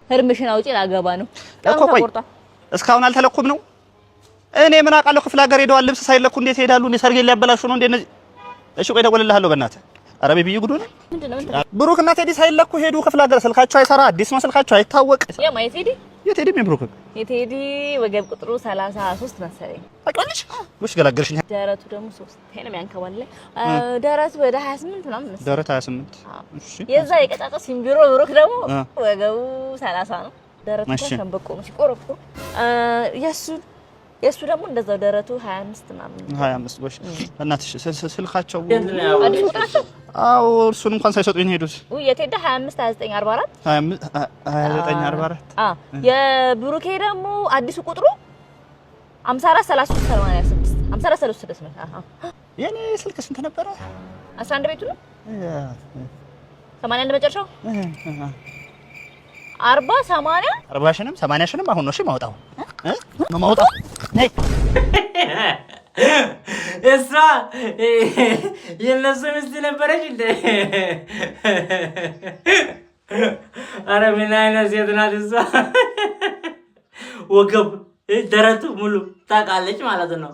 ህርምሽን አውጪ ላገባ ነው እኮ ቆይ እስካሁን አልተለኩም ነው እኔ ምን አውቃለሁ ክፍለ ሀገር ሄደዋል ልብስ ሳይለኩ እንዴት ይሄዳሉ እንዴ ሰርጌ ሊያበላሹ ነው እንዴ እነዚህ እሺ ቆይ ደውልልሃለሁ በእናትህ ኧረ ቤቢዬ ጉድ ነው ምንድነው ብሩክ እና ቴዲ ሳይለኩ ሄዱ ክፍለ ሀገር ስልካቸው አይሰራ አዲስ ነው ስልካቸው አይታወቅ የማይ ቴዲ የቴዲ ምን ብሩክ የቴዲ ወገብ ቁጥሩ 33 መሰለኝ ታውቂዋለሽ ወሽ ገላገልሽኝ ደረቱ ደግሞ 3 ሄለም ያንከባለ ደረቱ ወደ 28 ምናምን መሰለኝ ደረቱ 28 እሺ የዛ የቀጫጫ ሲምቢሮ ብሩክ ደግሞ ወገቡ 30 ነው ደረቱ ሸምበቆ ነው ሲቆረቁ የሱ ደግሞ እንደዛው ደረቱ 25 ምናምን 25 ጎሽ እናትሽ ስልካቸው አዲስ ቁጥራቸው አው እርሱን እንኳን ሳይሰጡኝ ሄዱት የቴዲ 25 29 44 29 44 የብሩኬ ደግሞ አዲሱ ቁጥሩ 54 33 86 54 33 ነው የኔ ስልክ ስንት ነበረ 11 ቤቱ ነው 81 መጨረሻው 40 80 40 ሽንም 80 ሽንም አሁን ነው እሺ ማውጣው ነው ማውጣው ነይ እሷ የነሱ ሚስት ነበረች እንዴ ኧረ ምን አይነት ሴት ናት እሷ ወገብ ደረቱ ሙሉ ታውቃለች ማለት ነው